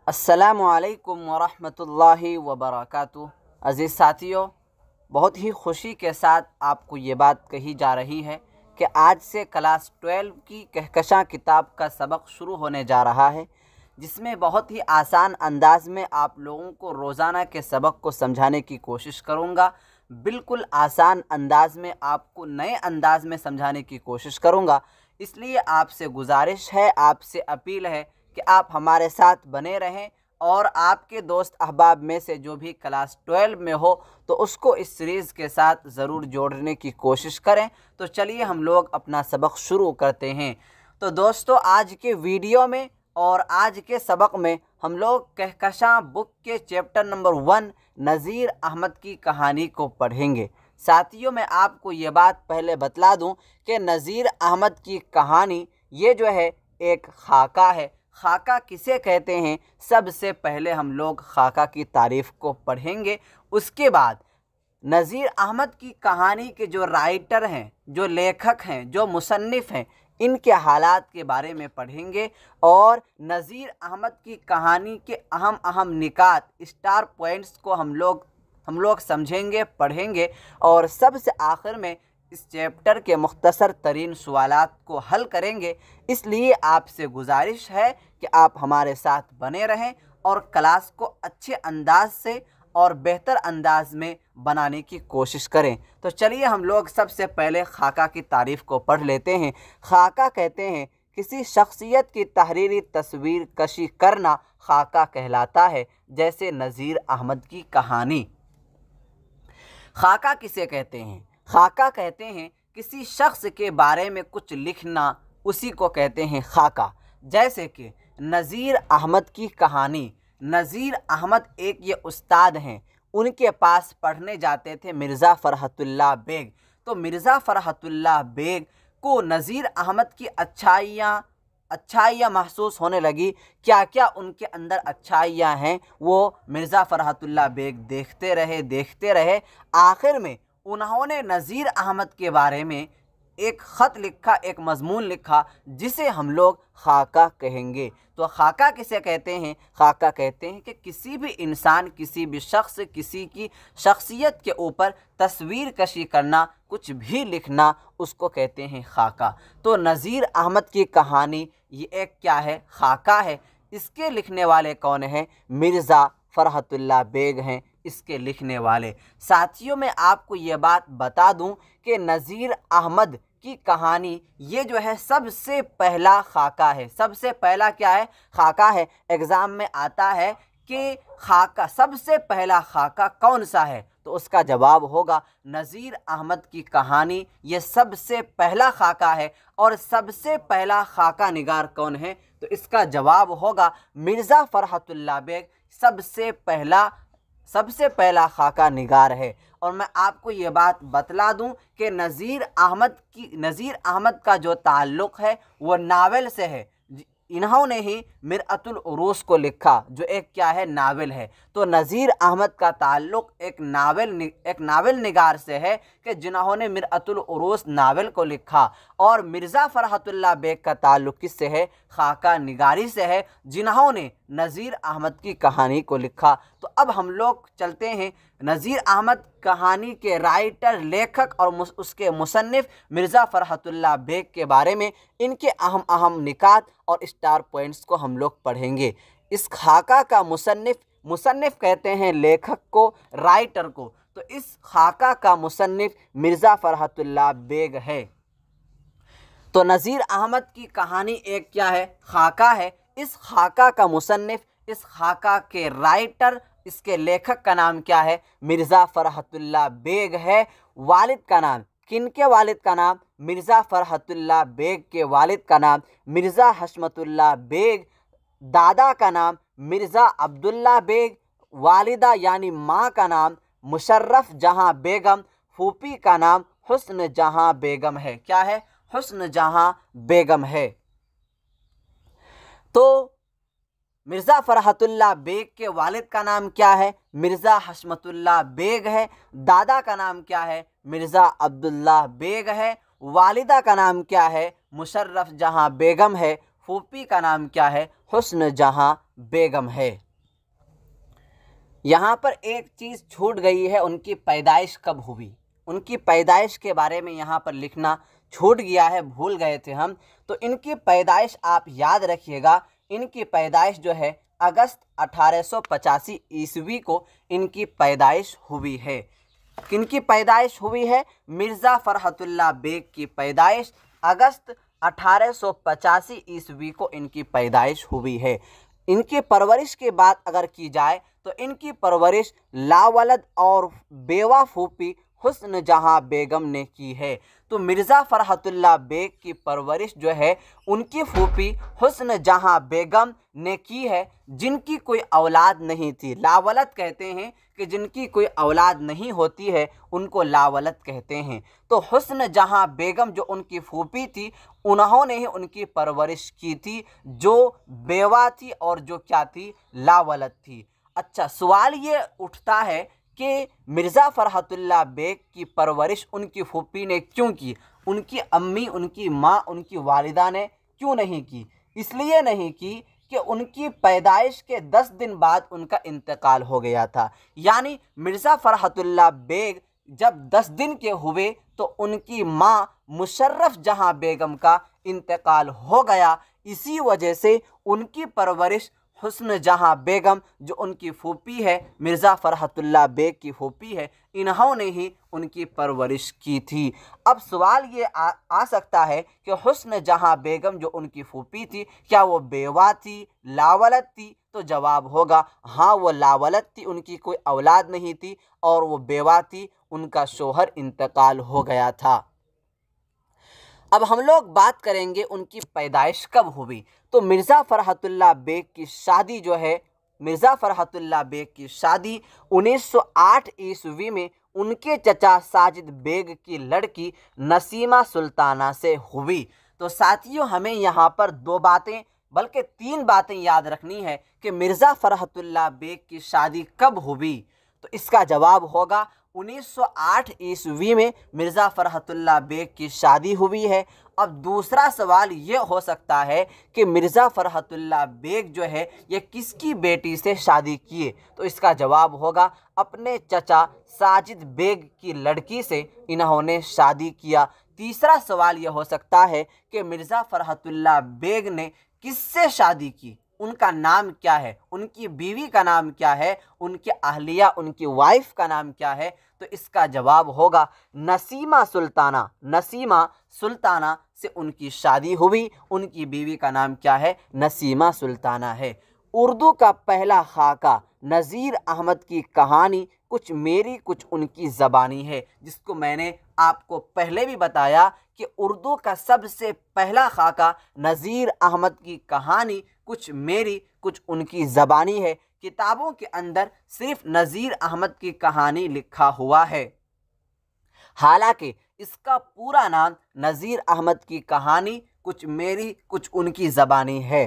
अस्सलामुअलैकुम वरहमतुल्लाहि वबरकातुहू। अज़ीज़ साथियों, बहुत ही खुशी के साथ आपको ये बात कही जा रही है कि आज से क्लास 12 की कहकशां किताब का सबक शुरू होने जा रहा है, जिसमें बहुत ही आसान अंदाज में आप लोगों को रोज़ाना के सबक को समझाने की कोशिश करूँगा। बिल्कुल आसान अंदाज में आपको नए अंदाज में समझाने की कोशिश करूँगा। इसलिए आपसे गुजारिश है, आपसे अपील है कि आप हमारे साथ बने रहें और आपके दोस्त अहबाब में से जो भी क्लास 12 में हो तो उसको इस सीरीज़ के साथ ज़रूर जोड़ने की कोशिश करें। तो चलिए हम लोग अपना सबक शुरू करते हैं। तो दोस्तों, आज के वीडियो में और आज के सबक में हम लोग कहकशां बुक के चैप्टर नंबर 1 नज़ीर अहमद की कहानी को पढ़ेंगे। साथियों, मैं आपको ये बात पहले बतला दूं कि नज़ीर अहमद की कहानी ये जो है एक खाका है। खाका किसे कहते हैं, सबसे पहले हम लोग खाका की तारीफ़ को पढ़ेंगे। उसके बाद नज़ीर अहमद की कहानी के जो राइटर हैं, जो लेखक हैं, जो मुसन्निफ़ हैं, इनके हालात के बारे में पढ़ेंगे और नज़ीर अहमद की कहानी के अहम अहम निकात, स्टार पॉइंट्स को हम लोग समझेंगे, पढ़ेंगे और सबसे आखिर में इस चैप्टर के मुख्तसर तरीन सवालात को हल करेंगे। इसलिए आपसे गुजारिश है कि आप हमारे साथ बने रहें और क्लास को अच्छे अंदाज से और बेहतर अंदाज में बनाने की कोशिश करें। तो चलिए हम लोग सबसे पहले खाका की तारीफ़ को पढ़ लेते हैं। खाका कहते हैं किसी शख्सियत की तहरीरी तस्वीर कशी करना खाका कहलाता है, जैसे नज़ीर अहमद की कहानी। खाका किसे कहते हैं? खाका कहते हैं किसी शख्स के बारे में कुछ लिखना, उसी को कहते हैं खाका। जैसे कि नज़ीर अहमद की कहानी। नज़ीर अहमद एक ये उस्ताद हैं, उनके पास पढ़ने जाते थे मिर्ज़ा फ़रहतुल्लाह बेग। तो मिर्ज़ा फ़रहतुल्लाह बेग को नज़ीर अहमद की अच्छाइयाँ महसूस होने लगी। क्या क्या उनके अंदर अच्छाइयाँ हैं वो मिर्ज़ा फ़रहतुल्लाह बेग देखते रहे। आखिर में उन्होंने नज़ीर अहमद के बारे में एक ख़त लिखा, एक मज़मून लिखा, जिसे हम लोग खाका कहेंगे। तो खाका किसे कहते हैं? खाका कहते हैं कि किसी भी इंसान, किसी भी शख्स, किसी की शख्सियत के ऊपर तस्वीर कशी करना, कुछ भी लिखना, उसको कहते हैं खाका। तो नज़ीर अहमद की कहानी ये एक क्या है? खाका है। इसके लिखने वाले कौन हैं? मिर्ज़ा फ़रहतुल्लाह बेग हैं इसके लिखने वाले। साथियों, मैं आपको ये बात बता दूं कि नज़ीर अहमद की कहानी ये जो है सबसे पहला खाका है। सबसे पहला क्या है? खाका है। एग्ज़ाम में आता है कि खाका, सबसे पहला खाका कौन सा है? तो उसका जवाब होगा नज़ीर अहमद की कहानी ये सबसे पहला खाका है। और सबसे पहला खाका निगार कौन है? तो इसका जवाब होगा मिर्ज़ा फ़रहतुल्लाह बेग सबसे पहला खाका निगार है। और मैं आपको ये बात बतला दूं कि नज़ीर अहमद का जो ताल्लुक़ है वो नावल से है। इन्होंने ही मिरअतुल उरूस को लिखा, जो एक क्या है? नावल है। तो नज़ीर अहमद का ताल्लुक़ एक नावल निगार से है कि जिन्होंने मिरअतुल उरूस नावल को लिखा। और मिर्ज़ा फ़रहतुल्लाह बेग का ताल्लुक़ किससे है? खाका निगारी से है, जिन्होंने नज़ीर अहमद की कहानी को लिखा। तो अब हम लोग चलते हैं नज़ीर अहमद कहानी के राइटर, लेखक और उसके मुसन्निफ़ मिर्ज़ा फ़रहतुल्लाह बेग के बारे में। इनके अहम अहम निकात और स्टार पॉइंट्स को हम लोग पढ़ेंगे। इस खाका का मुसन्निफ़ कहते हैं लेखक को, राइटर को। तो इस खाका का मुसन्निफ़ मिर्ज़ा फ़रहतुल्लाह बेग है। तो नज़ीर अहमद की कहानी एक क्या है? खाका है। इस खाका का मुसन्निफ़, इस खाका के राइटर, इसके लेखक का नाम क्या है? मिर्ज़ा फ़रहतुल्लाह बेग है। वालिद का नाम, किनके वालिद का नाम? मिर्ज़ा फ़रहतुल्लाह बेग के वालिद का नाम मिर्ज़ा हशमतुल्लाह बेग। दादा का नाम मिर्ज़ा अब्दुल्ला बेग। वालिदा यानी माँ का नाम मुशर्रफ जहाँ बेगम। फूफी का नाम हुस्न जहाँ बेगम है। क्या है? हुस्न जहाँ बेगम है। तो मिर्ज़ा फ़रहतुल्लाह बेग के वालिद का नाम क्या है? मिर्ज़ा हशमतुल्लाह बेग है। दादा का नाम क्या है? मिर्ज़ा अब्दुल्लाह बेग है। वालिदा का नाम क्या है? मुशर्रफ जहाँ बेगम है। फूफी का नाम क्या है? हुस्न जहां बेगम है। यहाँ पर एक चीज़ छूट गई है, उनकी पैदाइश कब हुई। उनकी पैदाइश के बारे में यहाँ पर लिखना छूट गया है, भूल गए थे हम। तो इनकी पैदाइश आप याद रखिएगा, इनकी पैदाइश जो है अगस्त 1885 ईस्वी को इनकी पैदाइश हुई है। किनकी पैदाइश हुई है? मिर्ज़ा फ़रहतुल्लाह बेग की पैदाइश अगस्त 1885 ईस्वी को इनकी पैदाइश हुई है। इनकी परवरिश की बात अगर की जाए तो इनकी परवरिश लावलद और बेवा फूफी हुस्न जहां बेगम ने की है। तो मिर्ज़ा फ़रहतुल्लाह बेग की परवरिश जो है उनकी फूफी हुस्न जहां बेगम ने की है, जिनकी कोई औलाद नहीं थी। लावलद कहते हैं कि जिनकी कोई औलाद नहीं होती है उनको लावलद कहते हैं। तो हुस्न जहां बेगम जो उनकी फूफी थी, उन्होंने ही उनकी परवरिश की थी, जो बेवा थी और जो क्या थी, लावलद थी। अच्छा, सवाल ये उठता है कि मिर्ज़ा फ़रहतुल्लाह बेग की परवरिश उनकी फूफी ने क्यों की, उनकी अम्मी, उनकी माँ, उनकी वालिदा ने क्यों नहीं की? इसलिए नहीं की कि उनकी पैदाइश के 10 दिन बाद उनका इंतकाल हो गया था। यानी मिर्ज़ा फ़रहतुल्लाह बेग जब 10 दिन के हुए तो उनकी माँ मुशर्रफ जहां बेगम का इंतकाल हो गया। इसी वजह से उनकी परवरिश हुस्न जहां बेगम जो उनकी फूफी है, मिर्ज़ा फ़रहतुल्लाह बेग की फूफी है, इन्होंने ही उनकी परवरिश की थी। अब सवाल ये आ सकता है कि हुस्न जहां बेगम जो उनकी फूफी थी, क्या वो बेवा थी, लावलद थी? तो जवाब होगा हाँ, वो लावलद थी, उनकी कोई औलाद नहीं थी और वो बेवा थी, उनका शोहर इंतकाल हो गया था। अब हम लोग बात करेंगे उनकी पैदाइश कब हुई। तो मिर्ज़ा फ़रहतुल्लाह बेग की शादी जो है, मिर्ज़ा फ़रहतुल्लाह बेग की शादी 1908 ईस्वी में उनके चचा साजिद बेग की लड़की नसीमा सुल्ताना से हुई। तो साथियों, हमें यहाँ पर 2 बातें बल्कि 3 बातें याद रखनी है कि मिर्ज़ा फ़रहतुल्लाह बेग की शादी कब हुई। तो इसका जवाब होगा 1908 ईस्वी में मिर्ज़ा फ़रहतुल्लाह बेग की शादी हुई है। अब दूसरा सवाल ये हो सकता है कि मिर्ज़ा फ़रहतुल्लाह बेग जो है ये किसकी बेटी से शादी किए? तो इसका जवाब होगा अपने चचा साजिद बेग की लड़की से इन्होंने शादी किया। तीसरा सवाल ये हो सकता है कि मिर्ज़ा फ़रहतुल्लाह बेग ने किससे शादी की, उनका नाम क्या है, उनकी बीवी का नाम क्या है, उनकी अहलिया, उनकी वाइफ का नाम क्या है? तो इसका जवाब होगा नसीमा सुल्ताना। नसीमा सुल्ताना से उनकी शादी हुई, उनकी बीवी का नाम क्या है? नसीमा सुल्ताना है। उर्दू का पहला खाका नज़ीर अहमद की कहानी कुछ मेरी कुछ उनकी ज़बानी है, जिसको मैंने आपको पहले भी बताया कि उर्दू का सबसे पहला खाका नज़ीर अहमद की कहानी कुछ मेरी कुछ उनकी ज़बानी है। किताबों के अंदर सिर्फ नज़ीर अहमद की कहानी लिखा हुआ है, हालांकि इसका पूरा नाम नज़ीर अहमद की कहानी कुछ मेरी कुछ उनकी ज़बानी है।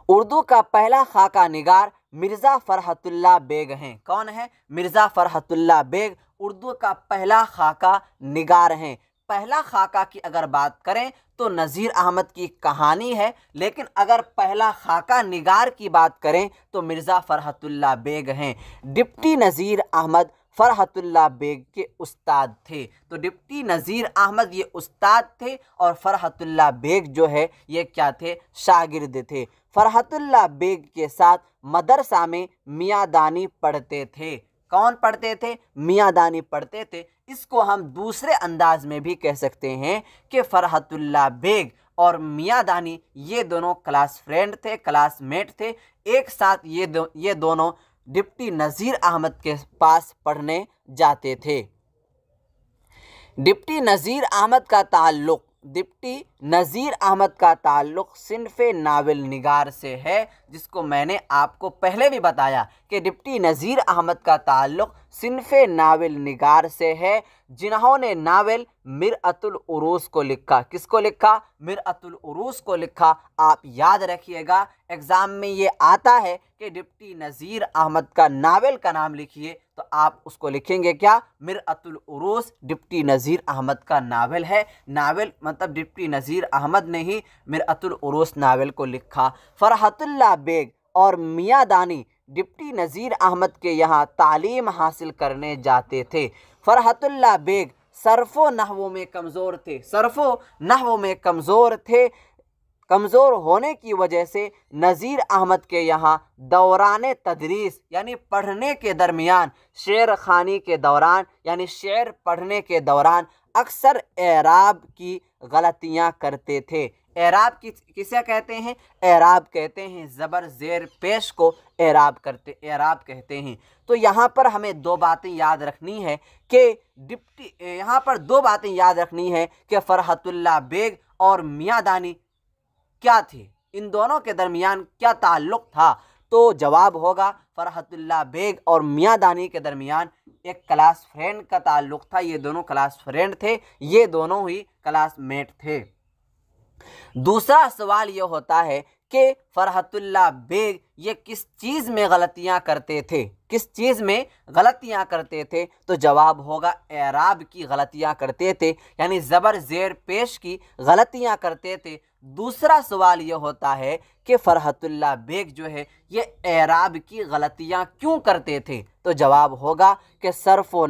उर्दू का पहला खाका निगार मिर्ज़ा फ़रहतुल्लाह बेग हैं। कौन है? मिर्ज़ा फ़रहतुल्लाह बेग उर्दू का पहला खाका निगार हैं। पहला खाका की अगर बात करें तो नज़ीर अहमद की कहानी है, लेकिन अगर पहला खाका निगार की बात करें तो मिर्ज़ा फ़रहतुल्लाह बेग हैं। डिप्टी नज़ीर अहमद फ़रहतुल्लाह बेग के उस्ताद थे। तो डिप्टी नज़ीर अहमद ये उस्ताद थे और फ़रहतुल्लाह बेग जो है ये क्या थे? शागिर्द थे। फ़रहतुल्लाह बेग के साथ मदरसा में मियाँ दानी पढ़ते थे। कौन पढ़ते थे? मियाँ दानी पढ़ते थे। इसको हम दूसरे अंदाज में भी कह सकते हैं कि फ़रहतुल्लाह बेग और मियाँ दानी ये दोनों क्लास फ्रेंड थे, क्लासमेट थे। एक साथ ये दोनों डिप्टी नज़ीर अहमद के पास पढ़ने जाते थे। डिप्टी नज़ीर अहमद का ताल्लुक़ सिन्फ़े नावल निगार से है, जिसको मैंने आपको पहले भी बताया कि डिप्टी नज़ीर अहमद का ताल्लुक़ सिन्फ़े नावल निगार से है, जिन्होंने नावल मिरअतुल उरूस को लिखा। किसको लिखा? मिरअतुल उरूस को लिखा। आप याद रखिएगा, एग्ज़ाम में ये आता है कि डिप्टी नज़ीर अहमद का नावल का नाम लिखिए, तो आप उसको लिखेंगे क्या? मिरअतुल उरूस डिप्टी नज़ीर अहमद का नावल है। नावल मतलब डिप्टी नज़ीर अहमद ने ही मिरअतुल उरूस नावल को लिखा। फरहतुल्लाह बेग और मियाँ दानी डिप्टी नज़ीर अहमद के यहाँ तालीम हासिल करने जाते थे। फरहतुल्लाह बेग सर्फ़ो नहवों में कमज़ोर थे। सर्फ़ो नहवों में कमज़ोर थे। कमज़ोर होने की वजह से नज़ीर अहमद के यहाँ दौरान तदरीस यानी पढ़ने के दरमियान, शेर ख़ानी के दौरान यानी शेर पढ़ने के दौरान अक्सर एराब की गलतियाँ करते थे। एराब किसे कहते हैं? एराब कहते हैं ज़बर ज़ेर पेश को एराब कहते हैं। तो यहाँ पर हमें दो बातें याद रखनी है कि यहाँ पर दो बातें याद रखनी है कि फरहतुल्लाह बेग और मियाँ दानी क्या थे, इन दोनों के दरमियान क्या ताल्लुक़ था। तो जवाब होगा फरहतुल्लाह बेग और मियाँ दानी के दरमियान एक क्लास फ्रेंड का ताल्लुक़ था। ये दोनों क्लास फ्रेंड थे, ये दोनों ही क्लासमेट थे। दूसरा सवाल ये होता है कि फरहतुल्लाह बेग ये किस चीज़ में गलतियां करते थे? किस चीज़ में गलतियां करते थे? तो जवाब होगा एराब की गलतियां करते थे, यानी ज़बर ज़ेर पेश की गलतियां करते थे। दूसरा सवाल ये होता है कि फरहतुल्लाह बेग जो है ये एराब की गलतियां क्यों करते थे? तो जवाब होगा कि सर्फ़ व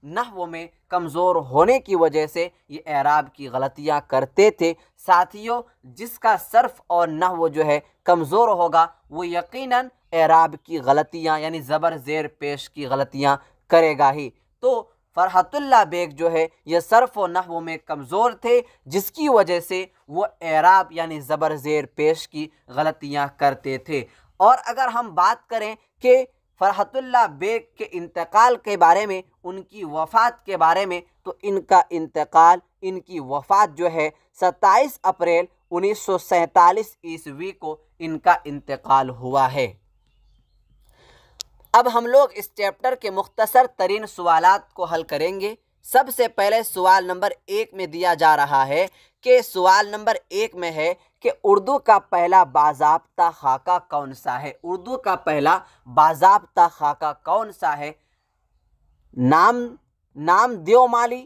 नहव में कमज़ोर होने की वजह से ये एराब की गलतियां करते थे। साथियों, जिसका सर्फ़ और नहव जो है कमज़ोर होगा वो यकीनन एराब की गलतियां यानी ज़बर ज़ेर पेश की गलतियां करेगा ही। तो फरहतुल्लाह बेग जो है ये सर्फ़ व नहव में कमज़ोर थे, जिसकी वजह से वो एराब यानी ज़बर ज़ेर पेश की गलतियां करते थे। और अगर हम बात करें कि फरहतुल्लाह बेग के इंतकाल के बारे में, उनकी वफ़ात के बारे में, तो इनकी वफ़ात जो है 27 अप्रैल 1947 ईस्वी को इनका इंतकाल हुआ है। अब हम लोग इस चैप्टर के मुख्तसर तरीन सवालात को हल करेंगे। सबसे पहले सवाल नंबर 1 में दिया जा रहा है कि सवाल नंबर 1 में है कि उर्दू का पहला बाज़ाब्ता खाका कौन सा है? उर्दू का पहला बाज़ाब्ता खाका कौन सा है? नाम देवमाली,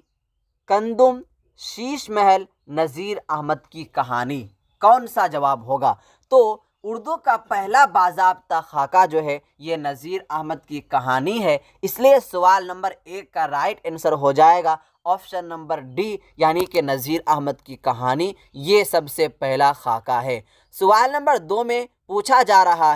कंदुम, शीश महल, नज़ीर अहमद की कहानी। कौन सा जवाब होगा? तो उर्दू का पहला बाज़ाब्ता खाका जो है ये नज़ीर अहमद की कहानी है, इसलिए सवाल नंबर 1 का राइट आंसर हो जाएगा ऑप्शन नंबर डी, यानी कि नज़ीर अहमद की कहानी ये सबसे पहला खाका है। सवाल नंबर 2 में पूछा जा रहा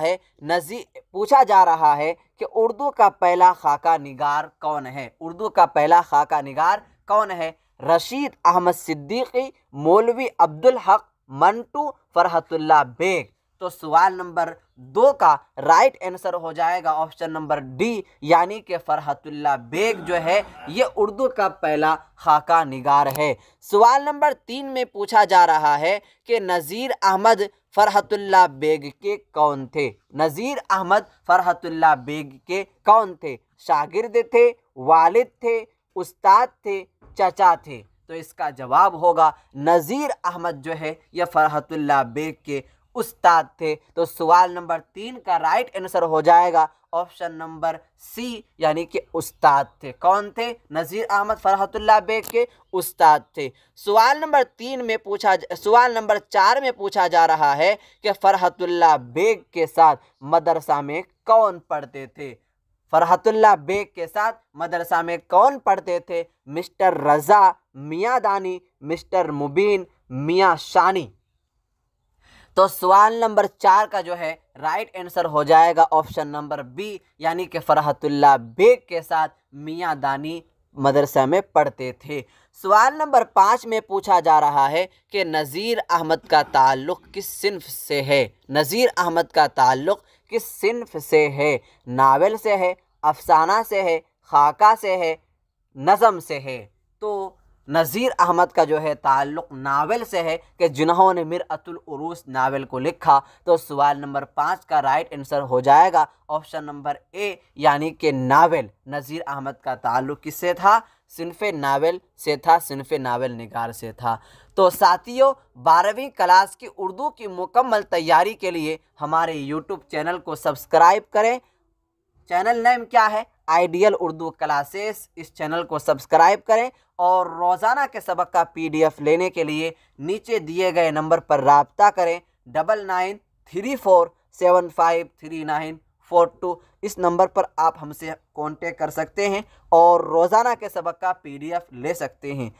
है कि उर्दू का पहला खाका निगार कौन है? उर्दू का पहला खाका निगार कौन है? रशीद अहमद सिद्दीकी, मौलवी अब्दुल हक मंटू, फरहतुल्लाह बेग। तो सवाल नंबर 2 का राइट आंसर हो जाएगा ऑप्शन नंबर डी, यानी कि फरहतुल्लाह बेग जो है ये उर्दू का पहला खाका निगार है। सवाल नंबर 3 में पूछा जा रहा है कि नज़ीर अहमद फरहतुल्लाह बेग के कौन थे? नज़ीर अहमद फरहतुल्लाह बेग के कौन थे? शागिर्द थे, वालिद थे, उस्ताद थे, चचा थे? तो इसका जवाब होगा नज़ीर अहमद जो है यह फरहतुल्लाह बेग के उस्ताद थे। तो सवाल नंबर 3 का राइट आंसर हो जाएगा ऑप्शन नंबर सी, यानी कि उस्ताद थे। कौन थे? नज़ीर अहमद फरहतुल्लाह बेग के उस्ताद थे। सवाल नंबर 4 में पूछा जा रहा है कि फरहतुल्लाह बेग के साथ मदरसा में कौन पढ़ते थे? फरहतुल्लाह बेग के साथ मदरसा में कौन पढ़ते थे? मिस्टर रज़ा, मियाँ दानी, मिस्टर मुबीन, मियाँ शानी। तो सवाल नंबर 4 का जो है राइट आंसर हो जाएगा ऑप्शन नंबर बी, यानी कि फरहतुल्लाह बेग के साथ मियाँ दानी मदरसा में पढ़ते थे। सवाल नंबर 5 में पूछा जा रहा है कि नज़ीर अहमद का ताल्लुक़ किस सिन्फ से है? नज़ीर अहमद का ताल्लुक़ किस सिन्फ से है? नावल से है, अफसाना से है, खाका से है, नज़म से है? तो नज़ीर अहमद का जो है ताल्लुक़ नावल से है कि जिन्होंने मिरअतुल उरूस नावल को लिखा। तो सवाल नंबर 5 का राइट आंसर हो जाएगा ऑप्शन नंबर ए, यानी कि नावल। नज़ीर अहमद का ताल्लुक़ किससे था? सिनफ़े नावल से था, सिनफ़े नावल निगार से था। तो साथियों, 12वीं क्लास की उर्दू की मुकम्मल तैयारी के लिए हमारे यूट्यूब चैनल को सब्सक्राइब करें। चैनल नेम क्या है? Ideal Urdu classes. इस चैनल को सब्सक्राइब करें और रोज़ाना के सबक का PDF लेने के लिए नीचे दिए गए नंबर पर राब्ता करें 9934753942। इस नंबर पर आप हमसे कांटेक्ट कर सकते हैं और रोज़ाना के सबक का PDF ले सकते हैं।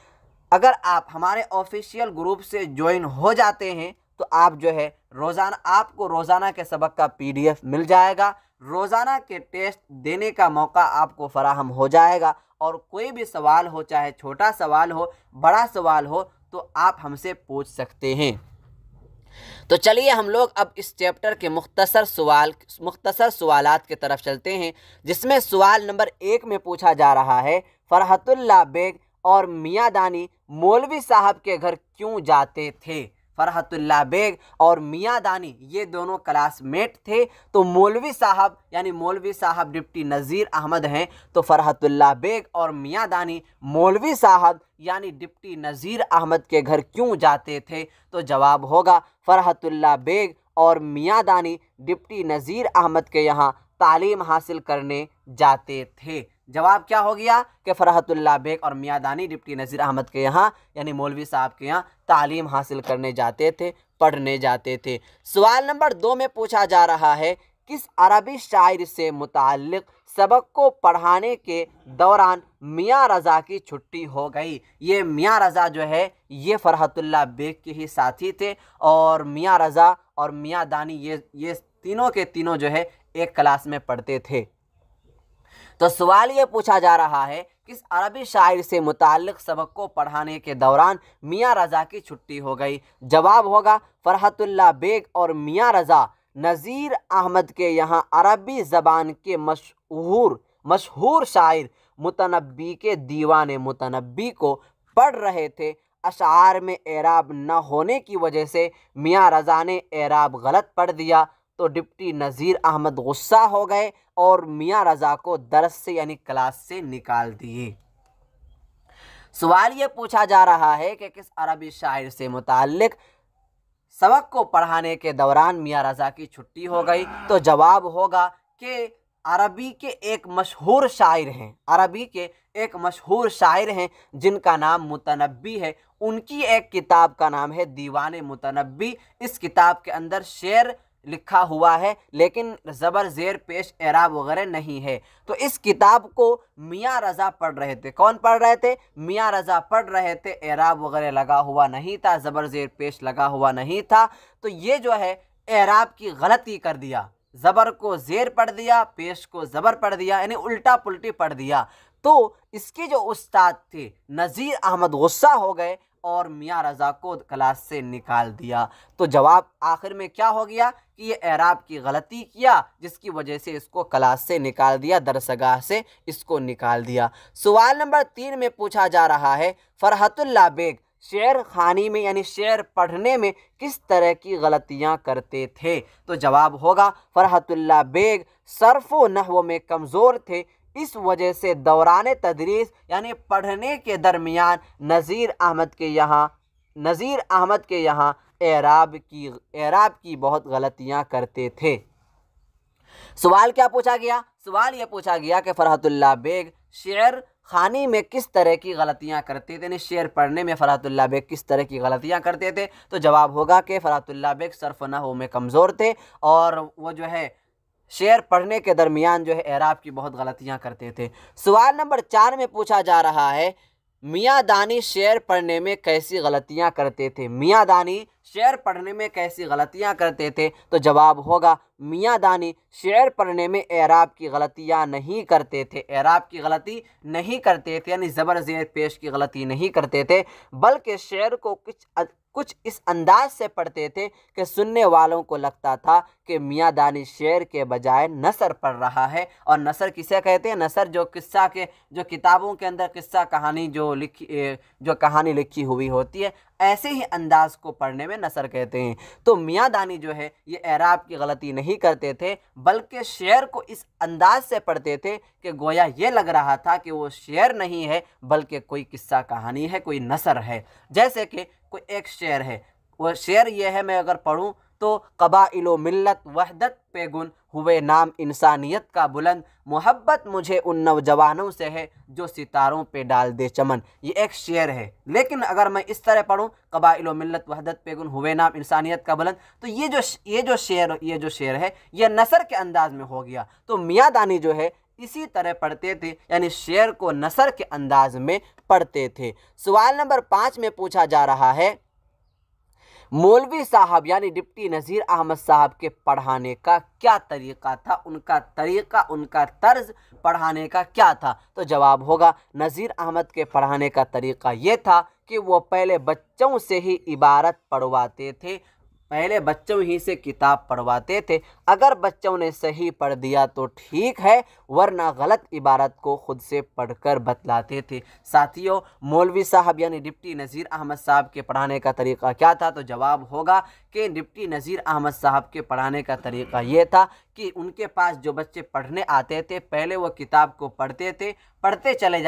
अगर आप हमारे ऑफिशियल ग्रुप से ज्वाइन हो जाते हैं तो आप जो है आपको रोज़ाना के सबक का PDF मिल जाएगा। रोज़ाना के टेस्ट देने का मौका आपको फराहम हो जाएगा और कोई भी सवाल हो, चाहे छोटा सवाल हो, बड़ा सवाल हो, तो आप हमसे पूछ सकते हैं। तो चलिए हम लोग अब इस चैप्टर के मुख्तसर सवालात की तरफ चलते हैं, जिसमें सवाल नंबर 1 में पूछा जा रहा है, फरहतुल्लाह बेग और मियाँ दानी मौलवी साहब के घर क्यों जाते थे? फरहतुल्लाह बेग और मियाँ दानी ये दोनों क्लासमेट थे। तो मौलवी साहब यानी मौलवी साहब डिप्टी नज़ीर अहमद हैं। तो फरहतुल्लाह बेग और मियाँ दानी मौलवी साहब यानी डिप्टी नज़ीर अहमद के घर क्यों जाते थे? तो जवाब होगा फरहतुल्लाह बेग और मियाँ दानी डिप्टी नज़ीर अहमद के यहाँ तालीम हासिल करने जाते थे। जवाब क्या हो गया कि फरहतुल्लाह बेग और मियाँ दानी डिप्टी नज़ीर अहमद के यहाँ यानी मौलवी साहब के यहाँ तालीम हासिल करने जाते थे, पढ़ने जाते थे। सवाल नंबर 2 में पूछा जा रहा है, किस अरबी शायर से मुताल्लिक़ सबक को पढ़ाने के दौरान मियाँ रज़ा की छुट्टी हो गई? ये मियाँ रज़ा जो है ये फरहतुल्लाह बेग के ही साथी थे और मियाँ रज़ा और मियाँ दानी ये तीनों के तीनों जो है एक क्लास में पढ़ते थे। तो सवाल ये पूछा जा रहा है, किस अरबी शायर से मुताल्लिक़ सबक को पढ़ाने के दौरान मियाँ रज़ा की छुट्टी हो गई? जवाब होगा फरहतुल्लाह बेग और मियाँ रज़ा नज़ीर अहमद के यहाँ अरबी ज़बान के मशहूर शायर मुतनब्बी के दीवान मुतनब्बी को पढ़ रहे थे। अशआर में एराब न होने की वजह से मियाँ रज़ा ने एराब गलत पढ़ दिया। तो डिप्टी नज़ीर अहमद गुस्सा हो गए और मियाँ रज़ा को दरस से यानी क्लास से निकाल दिए। सवाल ये पूछा जा रहा है कि किस अरबी शायर से मुताल्लिक़ सबक को पढ़ाने के दौरान मियाँ रज़ा की छुट्टी हो गई? तो जवाब होगा कि अरबी के एक मशहूर शायर हैं जिनका नाम मुतनब्बी है। उनकी एक किताब का नाम है दीवान मुतनब्बी। इस किताब के अंदर शेर लिखा हुआ है लेकिन ज़बर ज़ेर पेश एराब वगैरह नहीं है। तो इस किताब को मियाँ रज़ा पढ़ रहे थे। कौन पढ़ रहे थे? मियाँ रज़ा पढ़ रहे थे। एराब वगैरह लगा हुआ नहीं था, ज़बर ज़ेर पेश लगा हुआ नहीं था। तो ये जो है एराब की गलती कर दिया, ज़बर को ज़ेर पढ़ दिया, पेश को ज़बर पढ़ दिया, यानी उल्टा पुल्टी पढ़ दिया। तो इसके जो उस्ताद थे नज़ीर अहमद गुस्सा हो गए और मियाँ रज़ा को क्लास से निकाल दिया। तो जवाब आखिर में क्या हो गया कि ये एराब की गलती किया जिसकी वजह से इसको क्लास से निकाल दिया, दरसगाह से इसको निकाल दिया। सवाल नंबर 3 में पूछा जा रहा है, फरहतुल्लाह बेग शेर खानी में यानी शेर पढ़ने में किस तरह की गलतियां करते थे? तो जवाब होगा फरहतुल्लाह बेग सर्फ़ व नहव में कमज़ोर थे। इस वजह से दौरान तदरीस यानी पढ़ने के दरमियान नज़ीर अहमद के यहाँ एराब की बहुत गलतियां करते थे। सवाल क्या पूछा गया? सवाल यह पूछा गया कि फरहतुल्लाह बेग शेर खानी में किस तरह की गलतियां करते थे, यानी शेर पढ़ने में फरहतुल्लाह बेग किस तरह की गलतियां करते थे? तो जवाब होगा कि फरहतुल्लाह बेग सर्फ़ नहव में कमज़ोर थे और वो जो है शेर पढ़ने के दरमियान जो है एराब की बहुत गलतियां करते थे। सवाल नंबर 4 में पूछा जा रहा है, मियाँ दानी शेर पढ़ने में कैसी गलतियां करते थे? मियाँ दानी शेर पढ़ने में कैसी गलतियां करते थे? तो जवाब होगा मियाँ दानी शेर पढ़ने में एराब की गलतियां नहीं करते थे। एराब की गलती नहीं करते थे यानी ज़बर ज़ेर पेश की गलती नहीं करते थे, बल्कि शेर को कुछ इस अंदाज से पढ़ते थे कि सुनने वालों को लगता था कि मियाँ दानी शेर के बजाय नसर पढ़ रहा है। और नसर किसे कहते हैं? नसर जो किस्सा के, जो किताबों के अंदर किस्सा कहानी जो कहानी लिखी हुई होती है, ऐसे ही अंदाज को पढ़ने में नसर कहते हैं। तो मियाँ दानी जो है ये एराब की गलती नहीं करते थे, बल्कि शेर को इस अंदाज से पढ़ते थे कि गोया ये लग रहा था कि वो शेर नहीं है बल्कि कोई किस्सा कहानी है, कोई नसर है। जैसे कि कोई एक शेर है, वो शेर ये है, मैं अगर पढ़ूँ तो कबाइलो मिल्लत वहदत पे गुन हुए नाम इंसानियत का बुलंद, मोहब्बत मुझे उन नौजवानों से है जो सितारों पे डाल दे चमन। ये एक शेर है। लेकिन अगर मैं इस तरह पढ़ूँ कबाइलो मिल्लत वहदत पे गुन हुए नाम इंसानियत का बुलंद, तो ये जो शेर है ये नसर के अंदाज में हो गया। तो मियाँ दानी जो है इसी तरह पढ़ते थे, यानी शेर को नसर के अंदाज में पढ़ते थे। सवाल नंबर 5 में पूछा जा रहा है, मौलवी साहब यानी डिप्टी नज़ीर अहमद साहब के पढ़ाने का क्या तरीक़ा था? उनका तर्ज पढ़ाने का क्या था? तो जवाब होगा, नज़ीर अहमद के पढ़ाने का तरीक़ा ये था कि वो पहले बच्चों से ही इबारत पढ़वाते थे, पहले बच्चों ही से किताब पढ़वाते थे। अगर बच्चों ने सही पढ़ दिया तो ठीक है, वरना गलत इबारत को खुद से पढ़कर बतलाते थे। साथियों, मौलवी साहब यानी डिप्टी नज़ीर अहमद साहब के पढ़ाने का तरीक़ा क्या था? तो जवाब होगा कि डिप्टी नज़ीर अहमद साहब के पढ़ाने का तरीक़ा ये था कि उनके पास जो बच्चे पढ़ने आते थे, पहले वो किताब को पढ़ते थे, पढ़ते चले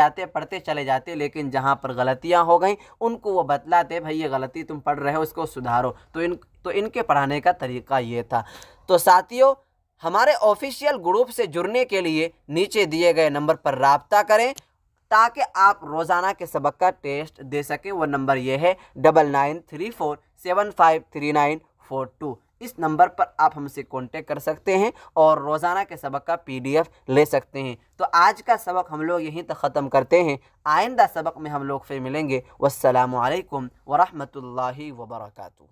जाते, लेकिन जहाँ पर गलतियाँ हो गई उनको वो बतलाते, भाई ये गलती तुम पढ़ रहे हो, इसको सुधारो। तो इनके पढ़ाने का तरीक़ा ये था। तो साथियों, हमारे ऑफिशियल ग्रुप से जुड़ने के लिए नीचे दिए गए नंबर पर राब्ता करें ताकि आप रोज़ाना के सबक का टेस्ट दे सकें। वो नंबर ये है 9934753942। इस नंबर पर आप हमसे कांटेक्ट कर सकते हैं और रोज़ाना के सबक का PDF ले सकते हैं। तो आज का सबक हम लोग यहीं तक ख़त्म करते हैं। आइंदा सबक में हम लोग फिर मिलेंगे। वस्सलामु अलैकुम वरहमतुल्लाहि वबरकातुहू।